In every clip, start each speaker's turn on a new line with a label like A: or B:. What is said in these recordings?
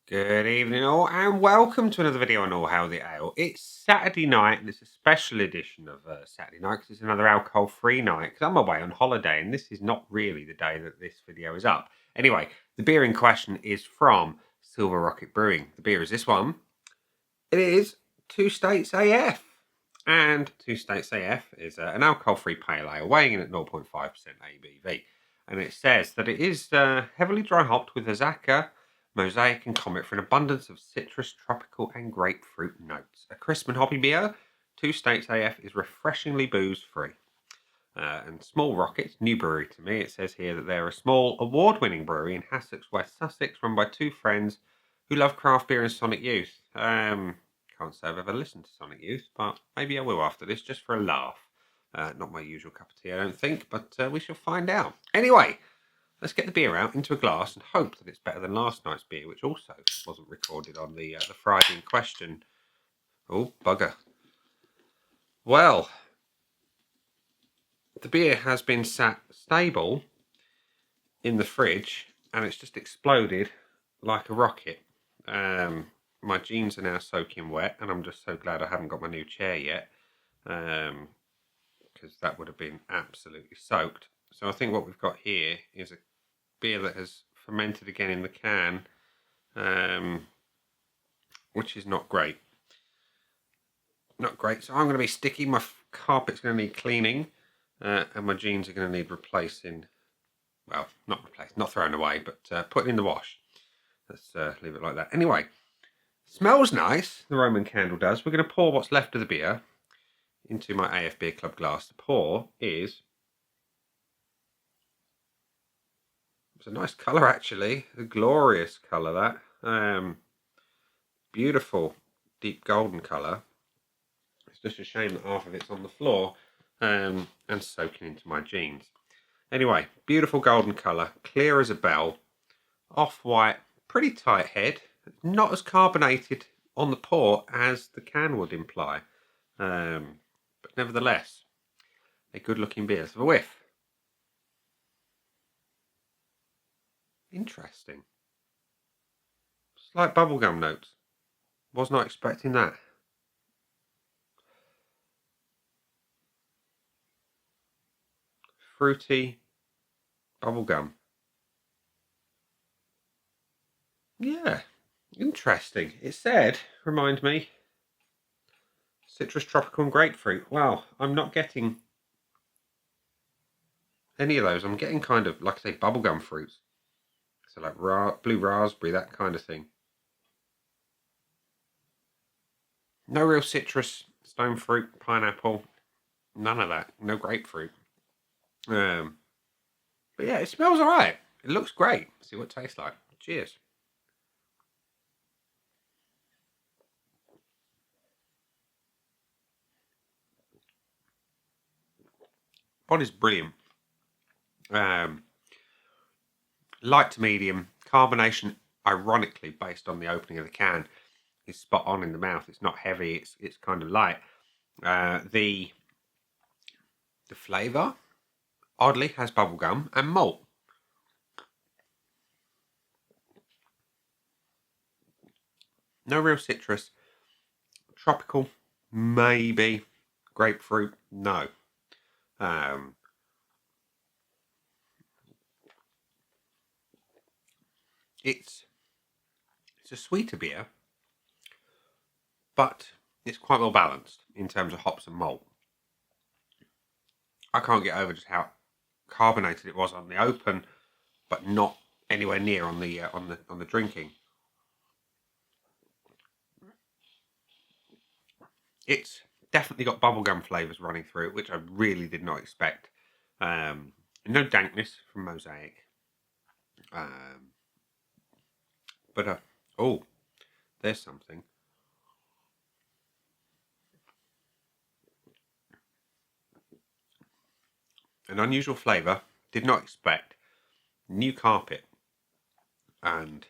A: Good evening, all, and welcome to another video on All Hail the Ale. It's Saturday night, and it's a special edition of Saturday night because it's another alcohol-free night. Because I'm away on holiday, and this is not really the day that this video is up. Anyway, the beer in question is from Silver Rocket Brewing. The beer is this one. It is Two States AF, and Two States AF is an alcohol-free pale ale weighing in at 0.5% ABV, and it says that it is heavily dry hopped with Azacca, Mosaic and Comet for an abundance of citrus, tropical, and grapefruit notes. A crisp and hoppy beer, Two States AF is refreshingly booze-free. And Small Rockets, new brewery to me. It says here that they're a small, award-winning brewery in Hassocks, West Sussex, run by two friends who love craft beer and Sonic Youth. Can't say I've ever listened to Sonic Youth, but maybe I will after this, just for a laugh. Not my usual cup of tea, I don't think, but we shall find out. Anyway, let's get the beer out into a glass and hope that it's better than last night's beer, which also wasn't recorded on the Friday in question. Oh, bugger. Well, the beer has been sat stable in the fridge and it's just exploded like a rocket. My jeans are now soaking wet, and I'm just so glad I haven't got my new chair yet, because that would have been absolutely soaked. So I think what we've got here is a beer that has fermented again in the can, which is not great. Not great. So I'm going to be sticky. My carpet's going to need cleaning, and my jeans are going to need replacing. Well, not replaced, not thrown away, but put in the wash. Let's leave it like that. Anyway, smells nice. The Roman candle does. We're going to pour what's left of the beer into my AF Beer Club glass. The pour is... It's a nice colour, actually. A glorious colour, that. Beautiful, deep golden colour. It's just a shame that half of it's on the floor and soaking into my jeans. Anyway, beautiful golden colour, clear as a bell, off-white, pretty tight head, not as carbonated on the pour as the can would imply, but nevertheless, a good-looking beer. Let's have a whiff. Interesting. Slight bubblegum notes. Was not expecting that. Fruity bubblegum. Yeah, interesting. It said, remind me, citrus, tropical, and grapefruit. Wow, I'm not getting any of those. I'm getting kind of, like I say, bubblegum fruits. So like blue raspberry, that kind of thing. No real citrus, stone fruit, pineapple, none of that. No grapefruit. But yeah, it smells alright. It looks great. Let's see what it tastes like. Cheers. Body's brilliant. Light to medium. Carbonation, ironically, based on the opening of the can, is spot on in the mouth. It's not heavy. It's kind of light. The flavour, oddly, has bubblegum and malt. No real citrus. Tropical, maybe. Grapefruit, no. It's a sweeter beer, but it's quite well balanced in terms of hops and malt. I can't get over just how carbonated it was on the open, but not anywhere near on the drinking. It's definitely got bubblegum flavours running through it, which I really did not expect. No dankness from Mosaic. But oh, there's something. An unusual flavour. Did not expect. New carpet. And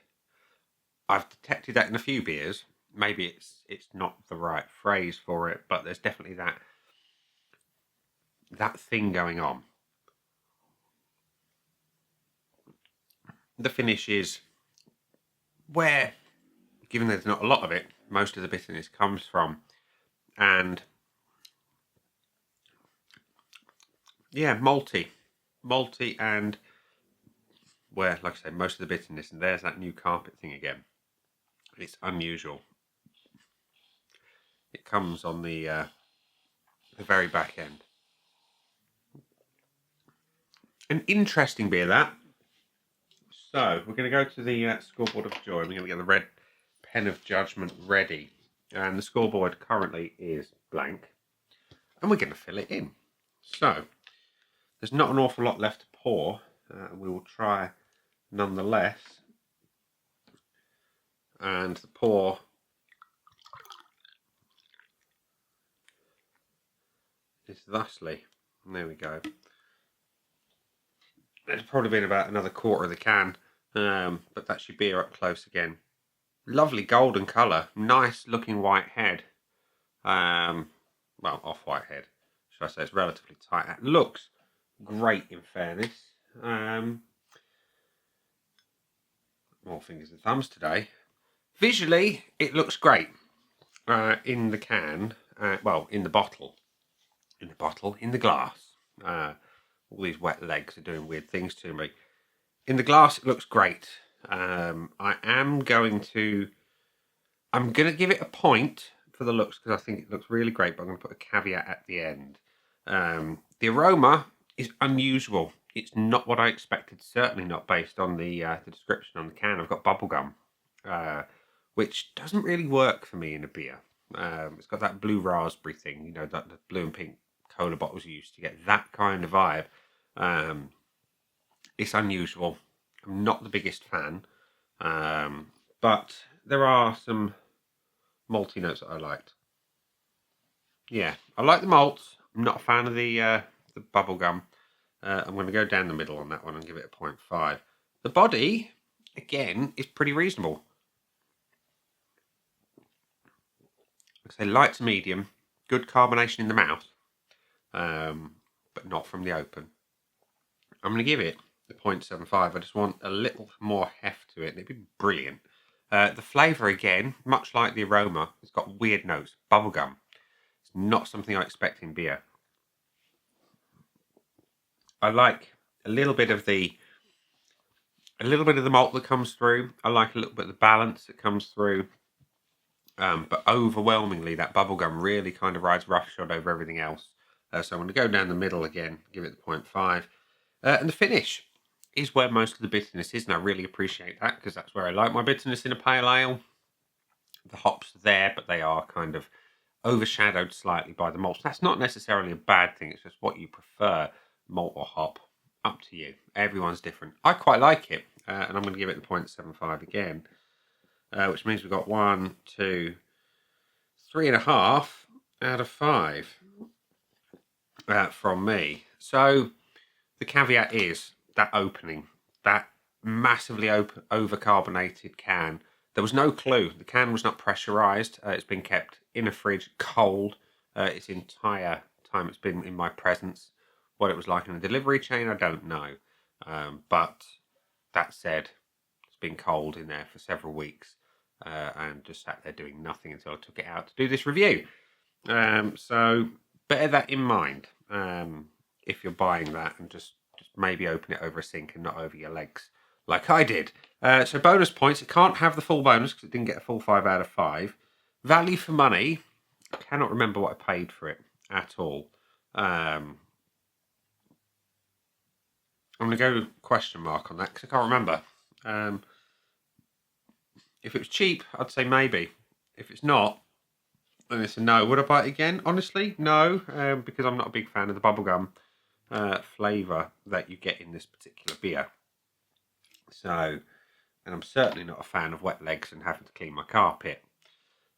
A: I've detected that in a few beers. Maybe it's not the right phrase for it, but there's definitely that thing going on. The finish is where given there's not a lot of it, most of the bitterness comes from. And yeah, malty, and where, like I say, most of the bitterness, and there's that new carpet thing again. It's unusual. It comes on the very back end. An interesting beer, that. So we're going to go to the scoreboard of joy. We're going to get the red pen of judgment ready, and the scoreboard currently is blank, and we're going to fill it in. So there's not an awful lot left to pour. We will try nonetheless, and the pour is thusly. There we go. It's probably been about another quarter of the can, but that's your beer up close again. Lovely golden colour, nice looking white head. Well, off-white head, should I say. It's relatively tight. It looks great, in fairness. More fingers and thumbs today. Visually, it looks great. In the can, in the bottle, in the glass. All these wet legs are doing weird things to me. In the glass, it looks great. I'm going to give it a point for the looks because I think it looks really great, but I'm going to put a caveat at the end. The aroma is unusual. It's not what I expected, certainly not based on the description on the can. I've got bubblegum, which doesn't really work for me in a beer. It's got that blue raspberry thing, that the blue and pink cola bottles you used to get, that kind of vibe. It's unusual. I'm not the biggest fan, but there are some malty notes that I liked. Yeah, I like the malts. I'm not a fan of the bubblegum. I'm going to go down the middle on that one and give it a 0.5. The body, again, is pretty reasonable. Like I say, light to medium, good carbonation in the mouth, but not from the open. I'm going to give it the 0.75. I just want a little more heft to it. It'd be brilliant. The flavour, again, much like the aroma, it's got weird notes. Bubblegum. It's not something I expect in beer. I like a little bit of the malt that comes through. I like a little bit of the balance that comes through. But overwhelmingly, that bubblegum really kind of rides roughshod over everything else. So I'm going to go down the middle again, give it the 0.5. And the finish is where most of the bitterness is, and I really appreciate that because that's where I like my bitterness in a pale ale. The hops are there, but they are kind of overshadowed slightly by the malts. That's not necessarily a bad thing. It's just what you prefer, malt or hop. Up to you. Everyone's different. I quite like it, and I'm going to give it the 0.75 again, which means we've got 1, 2, 3.5 out of 5 from me. So the caveat is that opening, that massively over-carbonated can. There was no clue. The can was not pressurised. It's been kept in a fridge, cold, its entire time it's been in my presence. What it was like in the delivery chain, I don't know. But that said, it's been cold in there for several weeks and just sat there doing nothing until I took it out to do this review. So bear that in mind if you're buying that, and just maybe open it over a sink and not over your legs like I did. So bonus points. It can't have the full bonus because it didn't get a full 5 out of 5. Value for money. I cannot remember what I paid for it at all. I'm going to go question mark on that because I can't remember. If it was cheap, I'd say maybe. If it's not, then it's a no. Would I buy it again? Honestly, no, because I'm not a big fan of the bubblegum flavour that you get in this particular beer. So, and I'm certainly not a fan of wet legs and having to clean my carpet.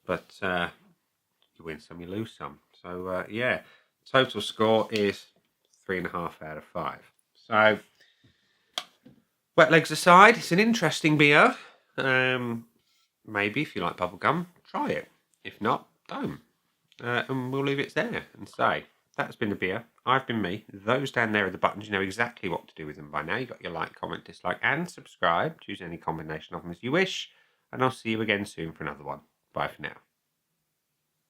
A: But you win some, you lose some. So, yeah, total score is 3.5 out of 5. So, wet legs aside, it's an interesting beer. Maybe if you like bubblegum, try it. If not, don't. And we'll leave it there and say, that's been the beer. I've been me. Those down there are the buttons. You know exactly what to do with them by now. You've got your like, comment, dislike, and subscribe. Choose any combination of them as you wish. and I'll see you again soon for another one. Bye for now.